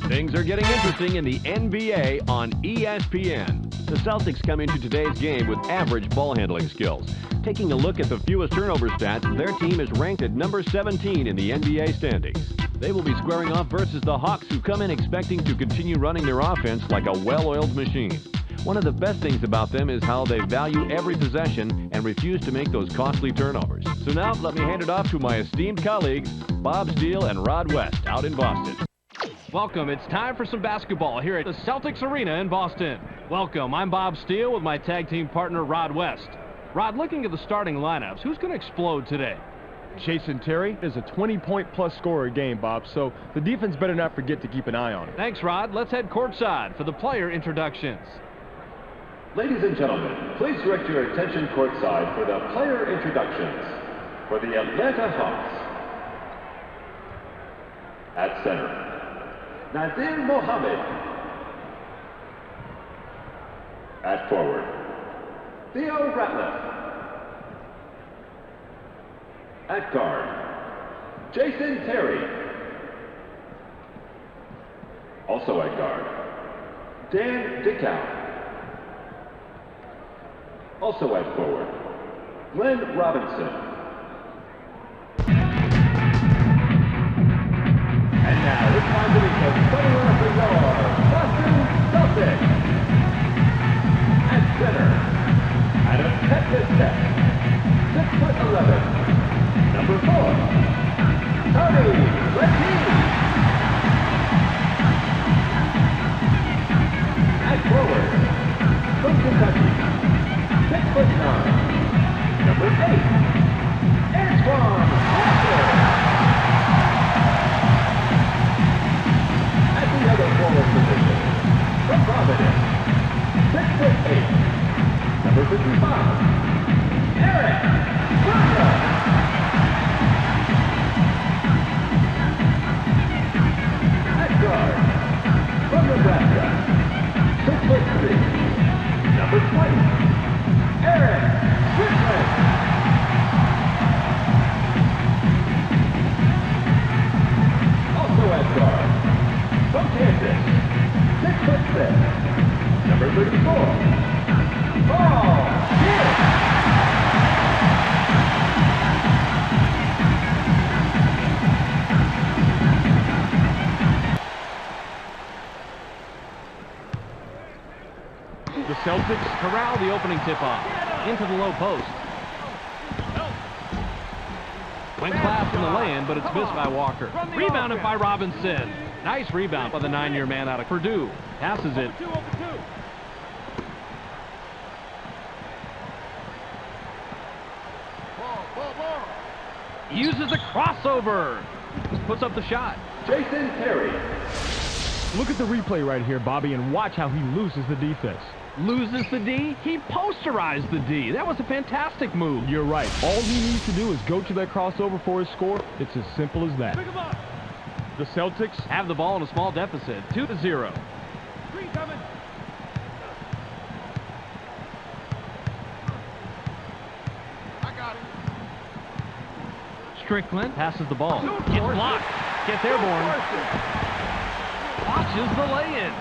Things are getting interesting in the NBA on ESPN. The Celtics come into today's game with average ball handling skills. Taking a look at the fewest turnover stats, their team is ranked at number 17 in the NBA standings. They will be squaring off versus the Hawks, who come in expecting to continue running their offense like a well-oiled machine. One of the best things about them is how they value every possession and refuse to make those costly turnovers. So now, let me hand it off to my esteemed colleagues, Bob Steele and Rod West, out in Boston. Welcome. It's time for some basketball here at the Celtics Arena in Boston. Welcome. I'm Bob Steele with my tag team partner, Rod West. Rod, looking at the starting lineups, who's going to explode today? Jason Terry is a 20-point-plus scorer a game, Bob, so the defense better not forget to keep an eye on him. Thanks, Rod. Let's head courtside for the player introductions. Ladies and gentlemen, please direct your attention courtside for the player introductions. For the Atlanta Hawks, at center, Nadir Mohammed. At forward, Theo Ratliff. At guard, Jason Terry. Also at guard, Dan Dickow. Also at forward, Glenn Robinson. And now it's time to meet the starting lineup for your Boston Celtics. At center, Adam Pettis, 6'11", number 4, Tony Letty. At forward, from Kentucky, 6'9", number 8, Antoine Walker. At the other forward position, from Providence, 6'8", number 55, Eric Butler. At guard, from Nebraska, 6'3", number 20, Eric Strickland. Also at guard, from Kansas, 6'6", number 34, Paul Pierce. The Celtics corral the opening tip-off into the low post. Went class in the lay-in, but it's missed by Walker. Rebounded by Robinson. Nice rebound by the 9-year man out of Purdue. Passes it. Uses a crossover. Puts up the shot. Jason Terry. Look at the replay right here, Bobby, and watch how he loses the defense. Loses the D? He posterized the D. That was a fantastic move. You're right. All he needs to do is go to that crossover for his score. It's as simple as that. The Celtics have the ball in a small deficit, 2-0. Three coming. I got it. Strickland passes the ball. Gets blocked. Gets airborne. Watches the lay-in.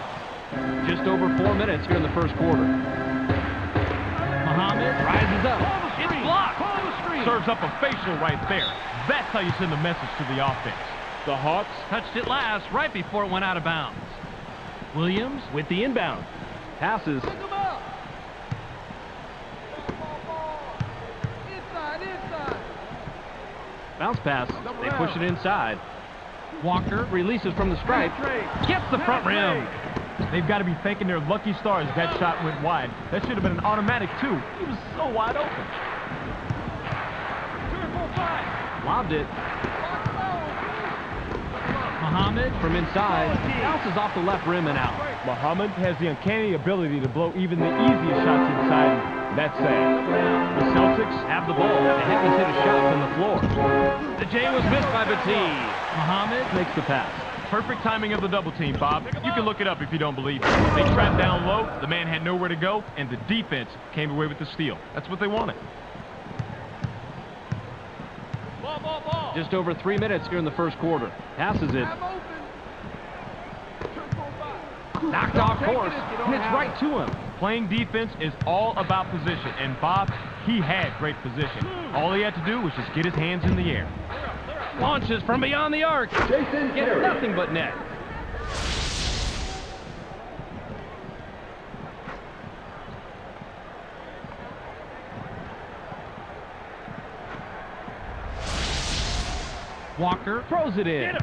Just over 4 minutes here in the first quarter. Muhammad rises up. It's blocked. serves up a facial right there. That's how you send a message to the offense. The Hawks touched it last right before it went out of bounds. Williams with the inbound. Passes. Bounce pass. They push it inside. Walker releases from the stripe. Gets the front rim. They've got to be thanking their lucky stars that shot went wide. That should have been an automatic, too. He was so wide open. Lobbed it. Muhammad from inside. Bounces off the left rim and out. Muhammad has the uncanny ability to blow even the easiest shots inside. That's sad. The Celtics have the ball. They haven't hit a shot from the floor. The J was missed by Batiste. Muhammad makes the pass. Perfect timing of the double team, Bob. You can look it up if you don't believe it. They trapped down low, the man had nowhere to go, and the defense came away with the steal. That's what they wanted. Just over 3 minutes here in the first quarter. Passes it. Knocked off course, and it's right to him. Playing defense is all about position, and Bob, he had great position. All he had to do was just get his hands in the air. Launches from beyond the arc. Jason Gets Terry. nothing but net. Walker throws it in.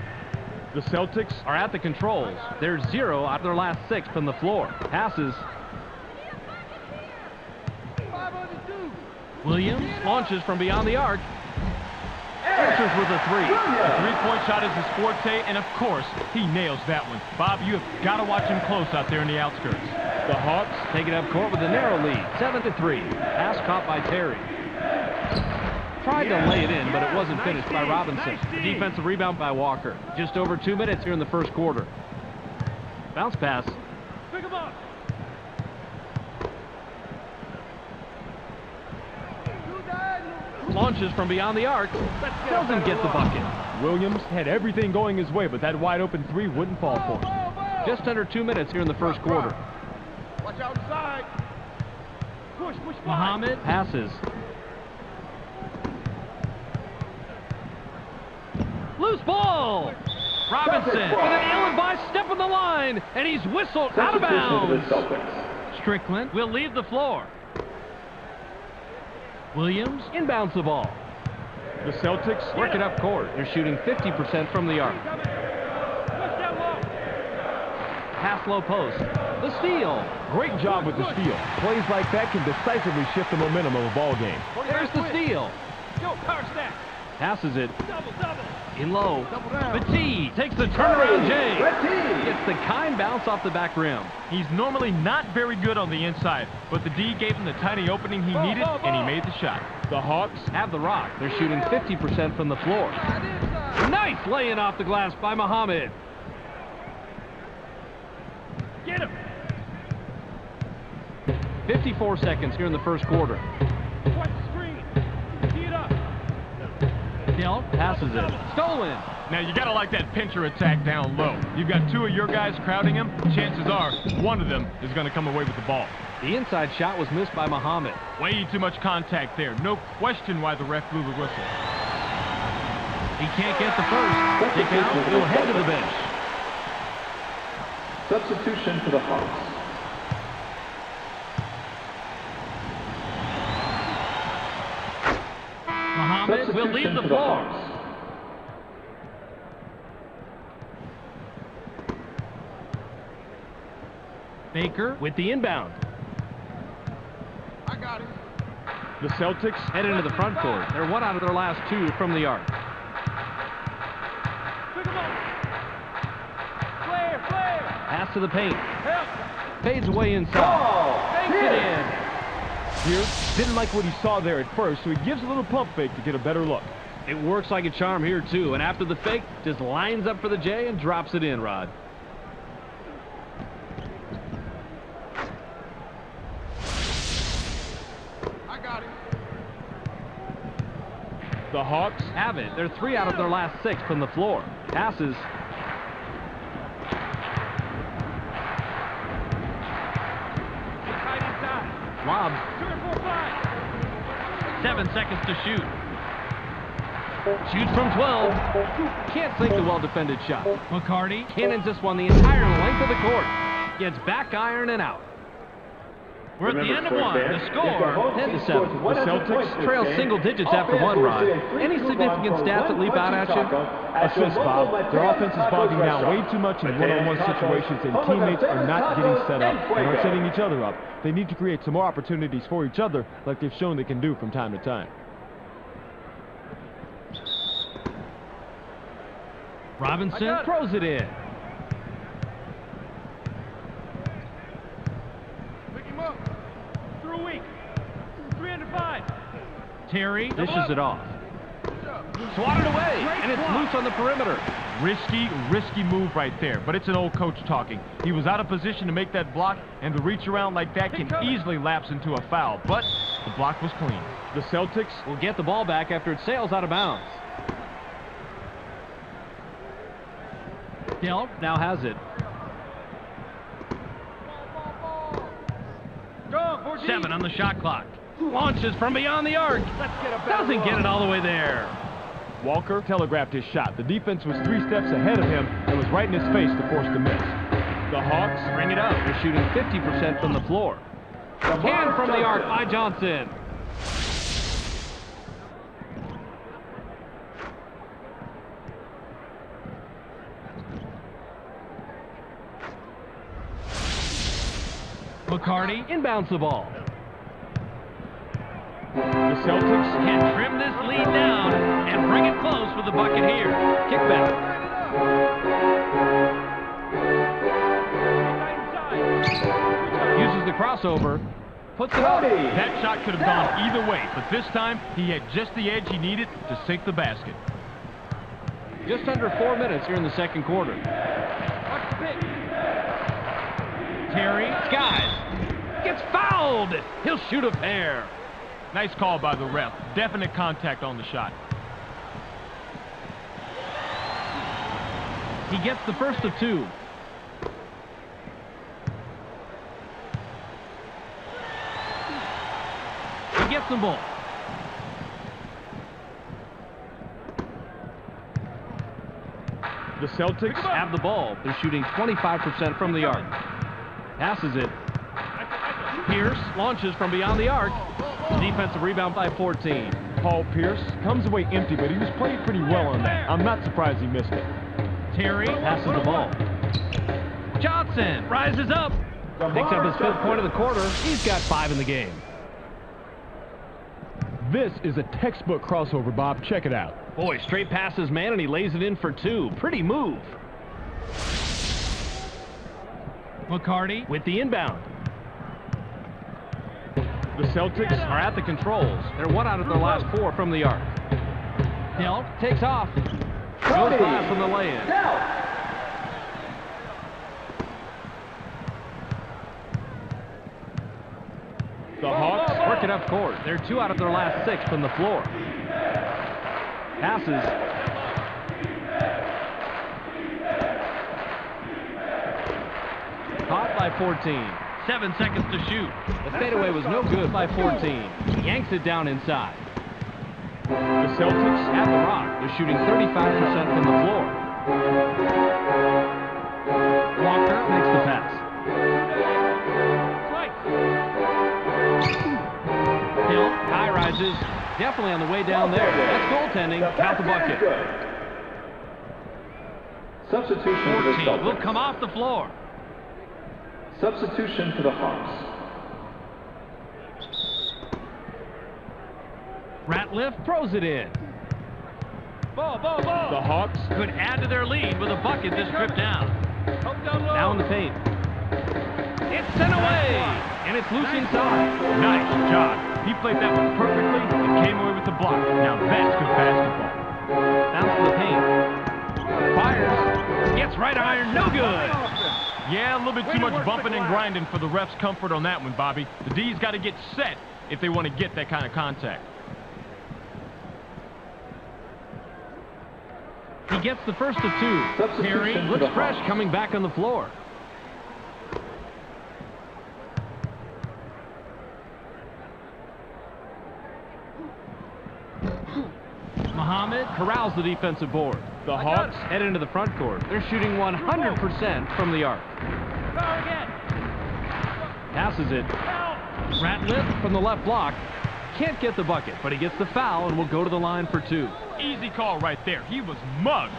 The Celtics Are at the controls. They're 0 out of their last 6 from the floor. Passes. 502. Williams launches from beyond the arc. Answers with a 3. The three-point shot is his forte, and of course, he nails that one. Bob, you have got to watch him close out there in the outskirts. The Hawks take it up court with a narrow lead, 7-3. Pass caught by Terry. Tried to lay it in, but it wasn't finished by Robinson. The defensive rebound by Walker. Just over 2 minutes here in the first quarter. Bounce pass. Pick him up. Launches from beyond the arc. Doesn't get the bucket. Williams had everything going his way, but that wide-open 3 wouldn't fall for him. Just under 2 minutes here in the first quarter. Watch outside. Push back. Muhammad passes. Loose ball. Robinson with an ill-advised step on the line, and he's whistled out of Substitution bounds. for the Celtics. Strickland will leave the floor. Williams inbounds the ball. The Celtics Work it up court. They're shooting 50% from the arc. Push down low. Pass low post. The steal. great job with the steal. Plays like that can decisively shift the momentum of a ball game. There's the steal. Go, power stack. Passes it Double. in low. Double down. Petit takes the turnaround J. Petit. Gets the kind bounce off the back rim. He's normally not very good on the inside, but the D gave him the tiny opening he needed, and he made the shot. The Hawks Have the rock. They're shooting 50% from the floor. Nice laying off the glass by Muhammad. Get him. 54 seconds here in the first quarter. Watch the screen. Tee it up. Dell passes it. Stolen. Now, you got to like that pincher attack down low. You've got two of your guys crowding him. Chances are one of them is going to come away with the ball. The inside shot was missed by Muhammad. Way too much contact there. No question why the ref blew the whistle. He can't get the first. Kick out. He'll head to the bench. Substitution for the Hawks. Muhammad will leave the Substitution for floor. Hawks. Baker with the inbound. I got him. The Celtics Head into the front court. They're one out of their last two from the arc. Pick him up. Flare. Pass to the paint. Help. Fades away inside. Banks it in. here didn't like what he saw there at first, so he gives a little pump fake to get a better look. It works like a charm here, too. And after the fake, just lines up for the J and drops it in, Rod. I got him. The Hawks Have it. They're 3 out of their last 6 from the floor. Passes. Tight inside. Lobs. 2 4 5. 7 seconds to shoot. Shoots from 12. Can't sink the well-defended shot. McCarty cannons this one the entire length of the court. Gets back iron and out. We're at the end of one. The score, 10-7. The Celtics trail single digits after one, Rod. Any significant stats that leap out at you? assists, Bob. Their offense is bogging down way too much in one-on-one situations, and teammates are not getting set up and aren't setting each other up. They need to create some more opportunities for each other like they've shown they can do from time to time. Robinson throws it in. Pick him up. Through a week. 3 under 5. Terry dishes it off. Swatted away, and it's loose on the perimeter. Risky move right there, but it's an old coach talking. He was out of position to make that block, and the reach around like that can easily lapse into a foul, but the block was clean. The Celtics Will get the ball back after it sails out of bounds. Delp now has it. 7 on the shot clock. Launches from beyond the arc. Doesn't get it all the way there. Walker telegraphed his shot. The defense was 3 steps ahead of him and was right in his face to force the miss. The Hawks Bring it up. They're shooting 50% from the floor. Hand from the arc by Johnson. McCarty inbounds the ball. The Celtics Can trim this lead down and bring it close with the bucket here. Kickback. Uses the crossover. Puts it up. That shot could have gone either way, but this time he had just the edge he needed to sink the basket. Just under 4 minutes here in the second quarter. Terry skies. Gets fouled. He'll shoot a pair. Nice call by the ref. Definite contact on the shot. He gets the first of 2. He gets them both. The Celtics Have the ball. They're shooting 25% from the arc. Passes it. Pierce launches from beyond the arc. Defensive rebound by 14. Paul Pierce comes away empty, but he was playing pretty well on that. I'm not surprised he missed it. Terry passes the ball. Johnson rises up. Picks up his 5th point of the quarter. He's got 5 in the game. This is a textbook crossover, Bob. Check it out. Boy, straight passes, man, and he lays it in for 2. Pretty move. McCarty with the inbound. The Celtics Are at the controls. They're 1 out of their last 4 from the arc. Hill takes off. Goes fast from the lay-in. The Hawks Work it up court. They're 2 out of their last 6 from the floor. Passes. Caught by 14. 7 seconds to shoot. The fadeaway was no good by 14. Yanks it down inside. The Celtics At the rock, they're shooting 35% from the floor. Walker makes the pass. Hill, high rises. Definitely on the way down there. That's goaltending. Count the bucket. Substitution for the 14 will Celtics. come off the floor. Substitution for the Hawks. Ratliff throws it in. The Hawks Could add to their lead with a bucket this trip down. Down the paint. It's sent away, and it's loose inside. Nice job. He played that one perfectly and came away with the block. Now that's good basketball. Bounce to the paint. Fires. Gets right iron. No good. Yeah, a little bit too much bumping and grinding for the ref's comfort on that one, Bobby. The D's got to get set if they want to get that kind of contact. He gets the first of 2. Substitution Terry for looks the fresh Hawks. coming back on the floor. Muhammad corrals the defensive board. The Hawks Head into the front court. They're shooting 100% from the arc. Passes it. Ratliff from the left block. Can't get the bucket, but he gets the foul and will go to the line for 2. Easy call right there. He was mugged.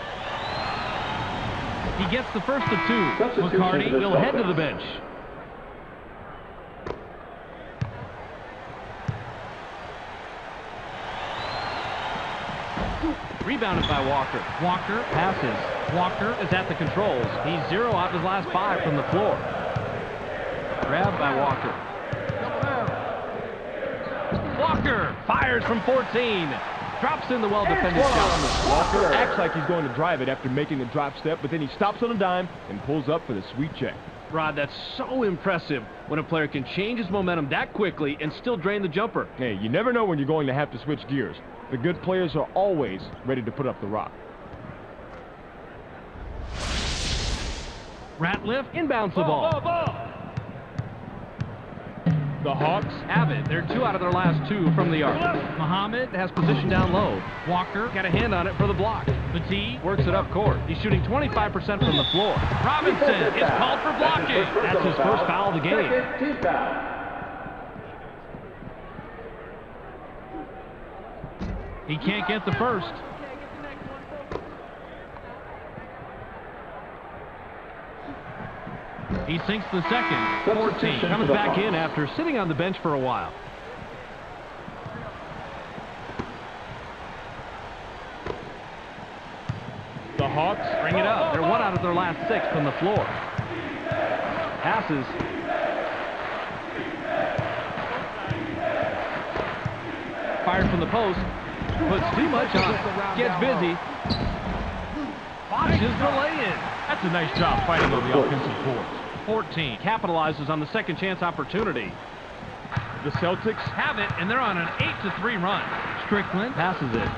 He gets the first of 2. Substitution McCarty for the will head to the Celtics. bench. Rebounded by Walker. Walker passes. Walker is at the controls. He's 0 out of his last 5 from the floor. Grabbed by Walker. Walker fires from 14. Drops in the well-defended shot. Walker acts like he's going to drive it after making the drop step, but then he stops on a dime and pulls up for the sweet check. Rod, that's so impressive when a player can change his momentum that quickly and still drain the jumper. Hey, you never know when you're going to have to switch gears. The good players are always ready to put up the rock. Ratliff inbounds the ball. The Hawks have it. They're 2 out of their last 2 from the arc. Muhammad has position down low. Walker got a hand on it for the block. Petit works it up court. He's shooting 25% from the floor. Robinson is called for blocking. That's his first foul of the game. Second team foul. He can't get the first. He sinks the second. 14. Comes back in after sitting on the bench for a while. The Hawks Bring it up. They're 1 out of their last 6 from the floor. Passes. Fired from the post. Puts too much on it. Gets busy. Botches the lay-in. That's a nice job fighting on the offensive boards. 14. Capitalizes on the second chance opportunity. The Celtics Have it, and they're on an 8-3 run. Strickland passes it.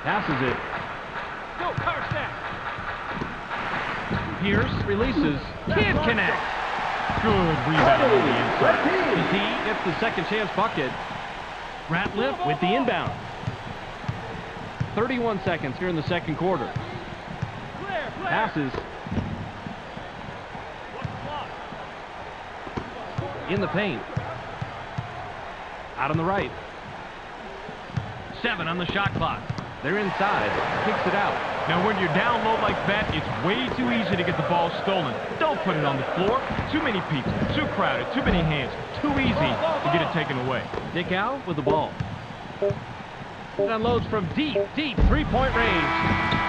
Passes it. Go, cover stack. Pierce releases. Can't connect. Good rebound on the inside. Petit gets the second chance bucket. Ratliff with the inbound. 31 seconds here in the second quarter. Passes. In the paint. Out on the right. 7 on the shot clock. They're inside. Kicks it out. Now, when you're down low like that, it's way too easy to get the ball stolen. Don't put it on the floor. Too many people, too crowded, too many hands. Too easy to get it taken away. Dick out with the ball. It unloads from deep, three-point range.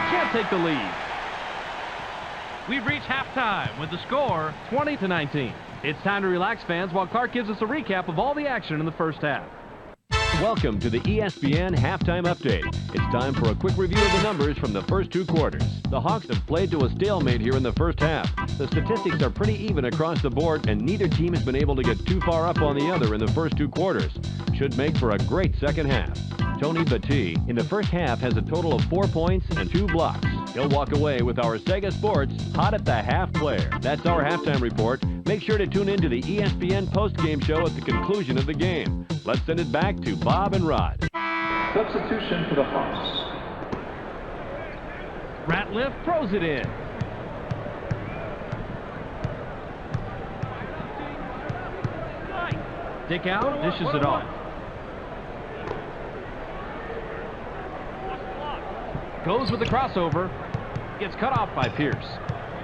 Can't take the lead. We've reached halftime with the score 20-19. It's time to relax, fans, while Clark gives us a recap of all the action in the first half. Welcome to the ESPN Halftime Update. It's time for a quick review of the numbers from the first 2 quarters. The Hawks have played to a stalemate here in the first half. The statistics are pretty even across the board, and neither team has been able to get too far up on the other in the first 2 quarters. Should make for a great second half. Tony Petit, in the first half, has a total of 4 points and 2 blocks. He'll walk away with our Sega Sports Hot at the Half player. That's our halftime report. Make sure to tune in to the ESPN postgame show at the conclusion of the game. Let's send it back to Bob and Rod. Substitution for the Hawks. Ratliff throws it in. Dick out, dishes it off. Goes with the crossover. Gets cut off by Pierce.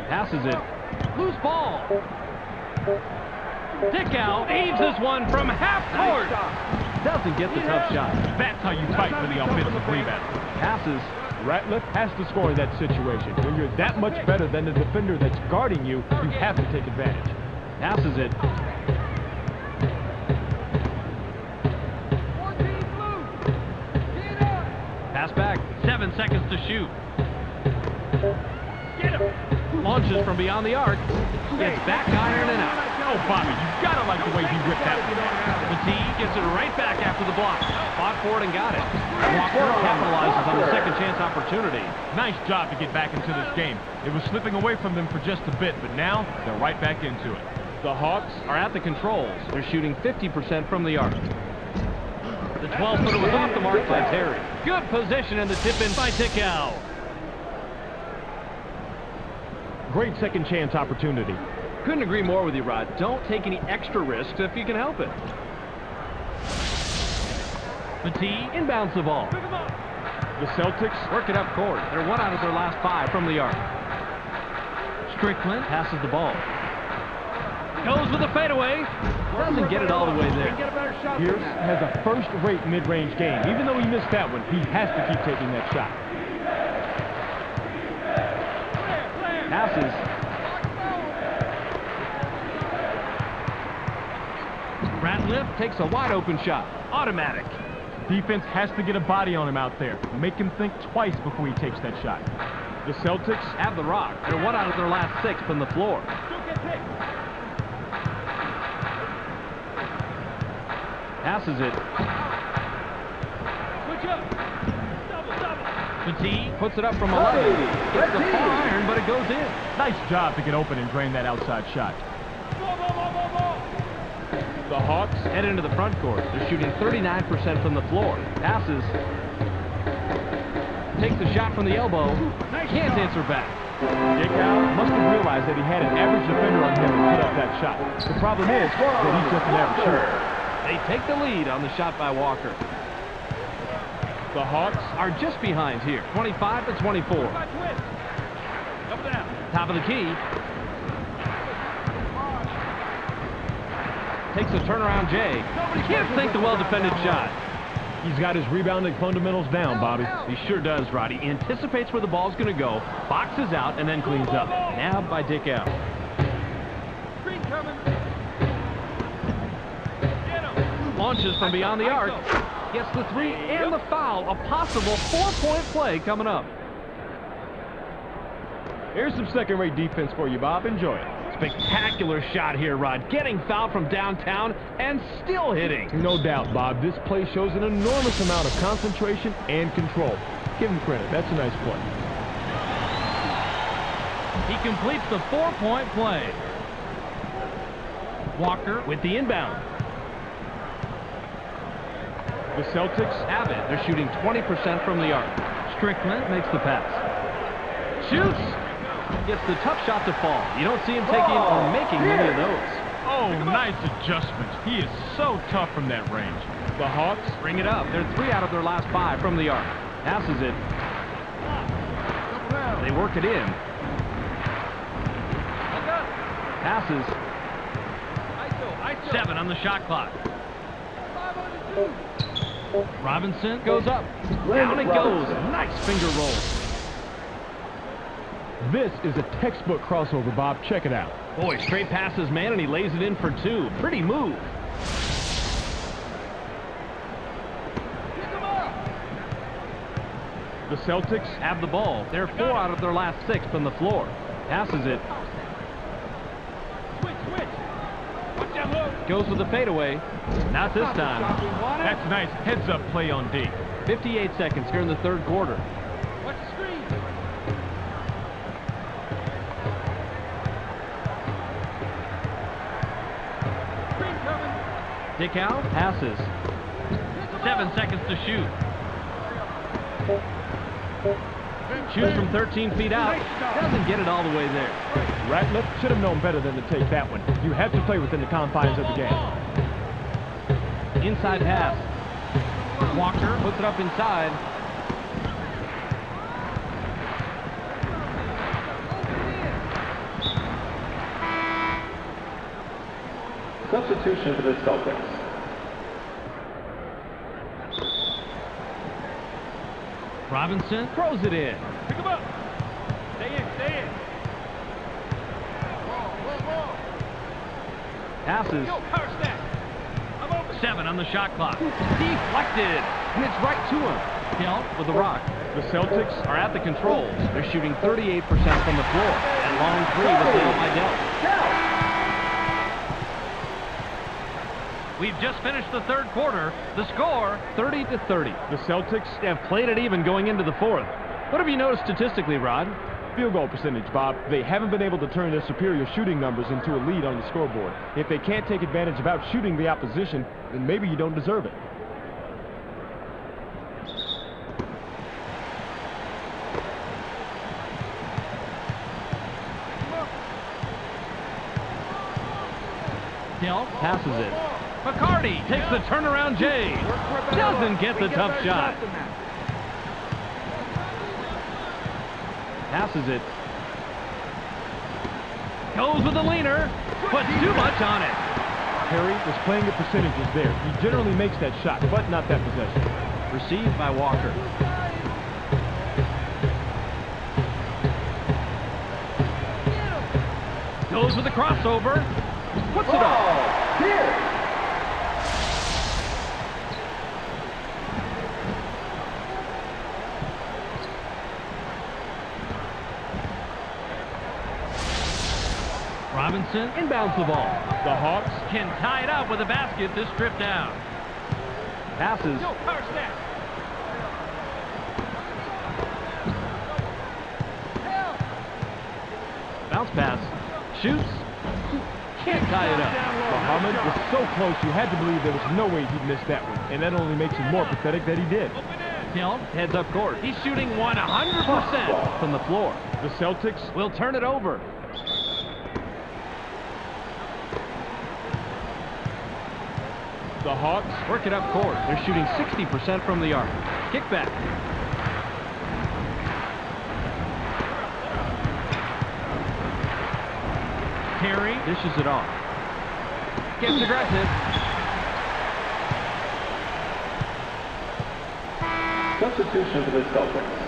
Passes it. Loose ball. Dick out. Aims this one from half court. Doesn't get the tough shot. That's how you fight for the offensive rebound. Passes. Ratliff has to score in that situation. When you're that much better than the defender that's guarding you, you have to take advantage. Passes it. Pass back. 7 seconds to shoot. Get him. Launches from beyond the arc. Gets back iron and out. Oh, Bobby, you gotta like the way he ripped that one. Petit gets it right back after the block. Fought for it and got it. Walker capitalizes on the second chance opportunity. Nice job to get back into this game. It was slipping away from them for just a bit, but now they're right back into it. The Hawks Are at the controls. They're shooting 50% from the arc. The 12-footer was off the mark by Terry. Good position in the tip-in by Tickow. great second chance opportunity. Couldn't agree more with you, Rod. Don't take any extra risks if you can help it. Petit inbounds the ball. The Celtics work it up court. They're 1 out of their last 5 from the arc. Strickland passes the ball. Goes with a fadeaway. Doesn't get it all the way there. Pierce has a first-rate mid-range game. Even though he missed that one, he has to keep taking that shot. Passes. Ratliff takes a wide-open shot. Automatic. Defense has to get a body on him out there. Make him think twice before he takes that shot. The Celtics have the rock. They're 1 out of their last 6 from the floor. Passes it. Fatigue puts it up from 11. Gets the far iron, but it goes in. Nice job to get open and drain that outside shot. The Hawks Head into the front court. They're shooting 39% from the floor. Passes. Takes the shot from the elbow. Can't answer back. Dick Al must have realized that he had an average defender on him and put up that shot. The problem is that he's just an average shooter. They take the lead on the shot by Walker. The Hawks Are just behind here, 25 to 24. Top of the key. Takes a turnaround Jay. Can't sink the well-defended shot. He's got his rebounding fundamentals down, Bobby. He sure does, Roddy. He anticipates where the ball's going to go, boxes out, and then cleans up. Nabbed by Dick Al. Launches from beyond the arc. Gets the three and the foul. A possible 4-point play coming up. Here's some second-rate defense for you, Bob. Enjoy it. Spectacular shot here, Rod. Getting fouled from downtown and still hitting. No doubt, Bob. This play shows an enormous amount of concentration and control. Give him credit. That's a nice play. He completes the 4-point play. Walker with the inbound. The Celtics Have it. They're shooting 20% from the arc. Strickland makes the pass. Shoots. Gets the tough shot to fall. You don't see him taking or making many of those. Oh, nice adjustment. He is so tough from that range. The Hawks Bring it up. They're 3 out of their last 5 from the arc. Passes it. They work it in. Passes. 7 on the shot clock. Robinson goes up. Down it goes. Nice finger roll. This is a textbook crossover, Bob. Check it out. Boy, straight passes, man, and he lays it in for 2. Pretty move. The Celtics Have the ball. They're 4 out of their last 6 from the floor. Passes it. Goes with the fadeaway. Not this time. That's nice heads-up play on D. 58 seconds here in the third quarter. Dick Al passes. 7 seconds to shoot. Shoots from 13 feet out. Doesn't get it all the way there. Ratliff should have known better than to take that one. You have to play within the confines of the game. Inside pass. Walker puts it up inside. Substitution for the Celtics. Robinson throws it in. Pick him up. Stay in, stay in. Passes. Power stack. I'm open. 7 on the shot clock. Deflected. And it's right to him. Dealt with the rock. The Celtics Are at the controls. They're shooting 38% from the floor. And long 3 was nailed by Delt. We've just finished the third quarter. The score, 30 to 30. The Celtics They have played it even going into the fourth. What have you noticed statistically, Rod? field goal percentage, Bob. They haven't been able to turn their superior shooting numbers into a lead on the scoreboard. If they can't take advantage of out-shooting the opposition, then maybe you don't deserve it. Dell passes it. McCarty takes the turnaround J. Doesn't get the tough shot. Passes it. Goes with the leaner. Puts too much on it. Perry was playing the percentages there. He generally makes that shot, but not that possession. Received by Walker. Goes with the crossover. Puts it up. Here. Robinson inbounds the ball. The Hawks Can tie it up with a basket to strip down. Passes. pass. Shoots. Can't tie it up. Muhammad was so close, you had to believe there was no way he'd miss that one. And that only makes it more pathetic that he did. Hill heads up court. He's shooting 100% from the floor. The Celtics will turn it over. The Hawks work it up court. They're shooting 60% from the arc. Kick back. Terry dishes it off. Gets aggressive. Substitution for the Celtics.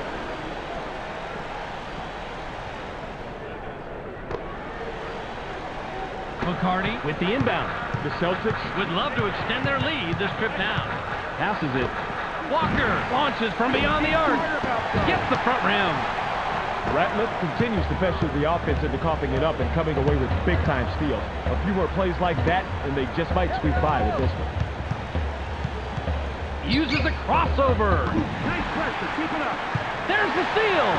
McCarty with the inbound. The Celtics would love to extend their lead this trip down. Passes it. Walker launches from beyond the arc. Gets the front rim. Ratliff continues to pressure the offense into coughing it up and coming away with big-time steals. A few more plays like that, and they just might squeak by with this one. Uses a crossover. Nice pressure. Keep it up. There's the steal.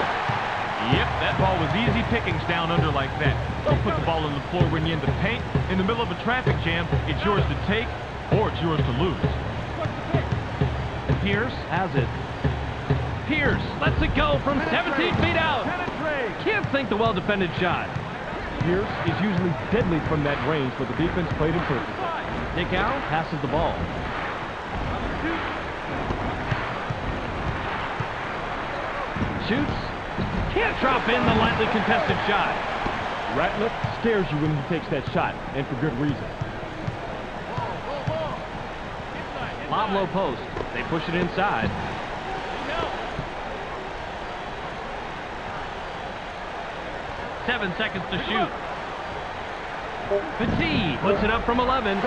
Yep, that ball was easy pickings down under like that. Don't put the ball on the floor when you're in the paint. In the middle of a traffic jam, it's yours to take or it's yours to lose. Pierce has it. Pierce lets it go from 17 feet out. Can't sink the well-defended shot. Pierce is usually deadly from that range, but the defense played him perfectly. Nick Al passes the ball. Shoots. Can't drop in the lightly contested shot. Ratliff scares you when he takes that shot, and for good reason. Lob low post. They push it inside. 7 seconds to shoot. Petit puts it up from 11.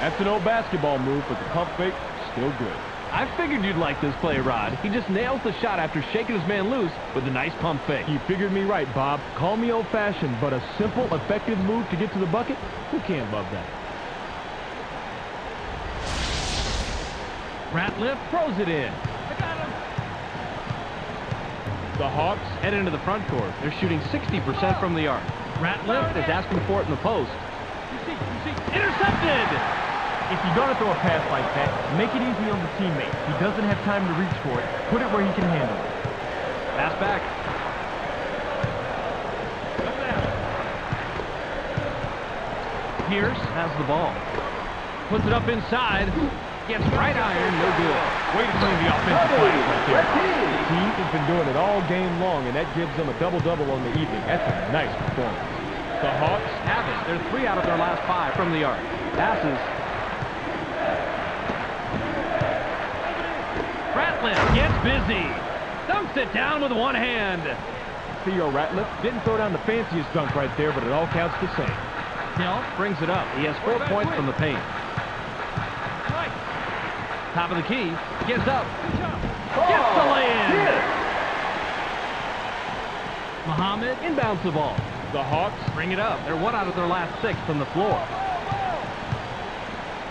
That's an old basketball move, but the pump fake, still good. I figured you'd like this play, Rod. He just nails the shot after shaking his man loose with a nice pump fake. You figured me right, Bob. Call me old-fashioned, but a simple, effective move to get to the bucket? Who can't love that? Ratliff throws it in. The Hawks head into the front court. They're shooting 60% from the arc. Ratliff is asking for it in the post. Intercepted! If you're going to throw a pass like that, make it easy on the teammate. He doesn't have time to reach for it. Put it where he can handle it. Pass back. Pierce has the ball. Puts it up inside. Gets right iron, no good. Way to clean the offensive play right there. The team has been doing it all game long, and that gives them a double-double on the evening. That's a nice performance. The Hawks have it. They're 3 out of their last 5 from the arc. Passes. Ratliff gets busy. Dunks it down with one hand. Theo Ratliff didn't throw down the fanciest dunk right there, but it all counts the same. Hill brings it up. He has 4 points from the paint. Top of the key. Gets up. Gets the lay-in. Muhammad inbounds the ball. The Hawks bring it up. They're 1 out of their last 6 from the floor.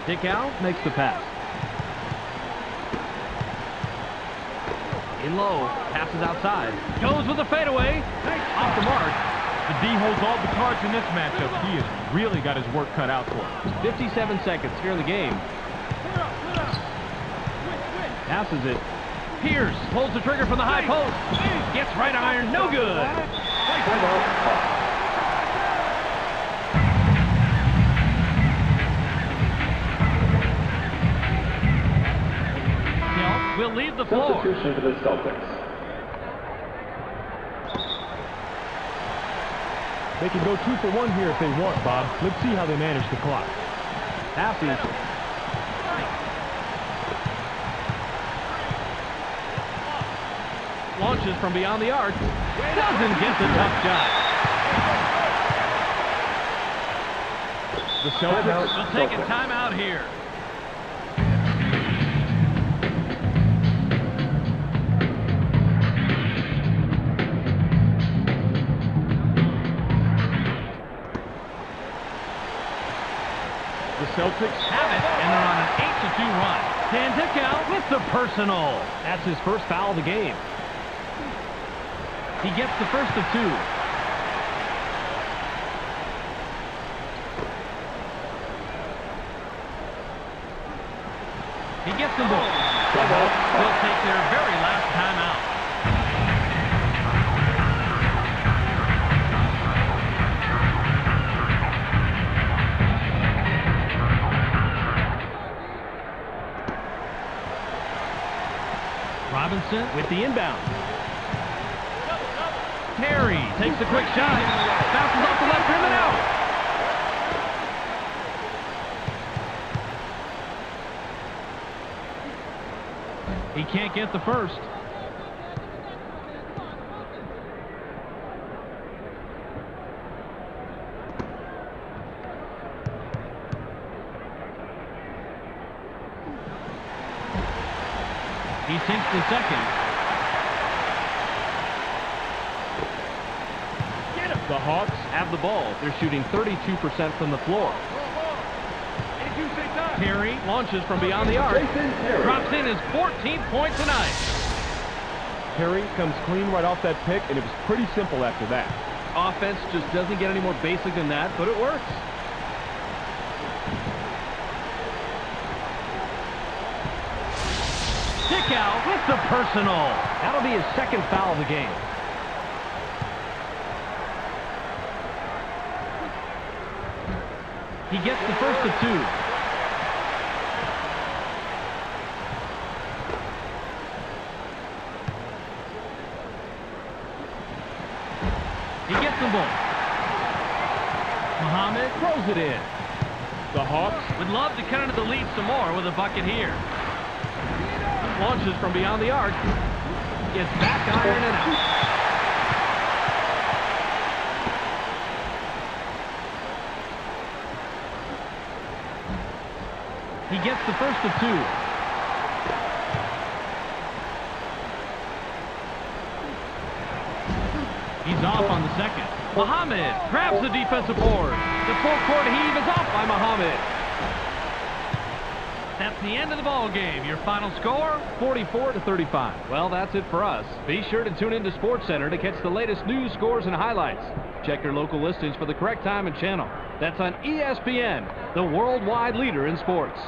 Dick Al makes the pass. In low. Passes outside. Goes with a fadeaway. Off the mark. The D holds all the cards in this matchup. He has really got his work cut out for him. 57 seconds here in the game. Passes it. Pierce pulls the trigger from the high post. Gets right iron. No good. Hill will leave the floor. Substitution for the Celtics. They can go 2 for 1 here if they want, Bob. Let's see how they manage the clock. Passes. Launches from beyond the arc. Doesn't get the tough shot. The Celtics will take a timeout here. The Celtics have it, and they're on an 8-2 run. Sandick out with the personal. That's his first foul of the game. He gets the first of 2. He gets them both. The Hawks will take their very last timeout. Robinson with the inbound. Terry takes a quick shot. Bounces off the left rim and out. He can't get the first. He sinks the second. The Hawks Have the ball. They're shooting 32% from the floor. Terry launches from beyond the arc. Drops in his 14th point tonight. Terry comes clean right off that pick, and it was pretty simple after that. Offense just doesn't get any more basic than that, but it works. Stick out with the personal. That'll be his second foul of the game. He gets the first of 2. He gets them both. Muhammad throws it in. The Hawks Would love to cut into the lead some more with a bucket here. Launches from beyond the arc. Gets back iron and out. He gets the first of 2. He's off on the second. Muhammad grabs the defensive board. The full-court heave is off by Muhammad. That's the end of the ball game. Your final score, 44-35. Well, that's it for us. Be sure to tune into SportsCenter to catch the latest news, scores, and highlights. Check your local listings for the correct time and channel. That's on ESPN, the worldwide leader in sports.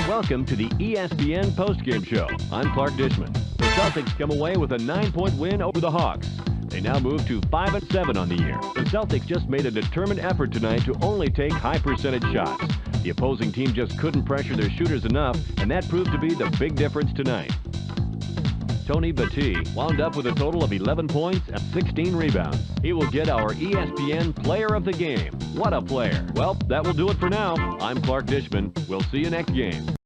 Welcome to the ESPN postgame show. I'm Clark Dishman. The Celtics come away with a 9-point win over the Hawks. They now move to 5-7 on the year. The Celtics just made a determined effort tonight to only take high percentage shots. The opposing team just couldn't pressure their shooters enough, and that proved to be the big difference tonight. Tony Battie wound up with a total of 11 points and 16 rebounds. He will get our ESPN Player of the Game. What a player. Well, that will do it for now. I'm Clark Dishman. We'll see you next game.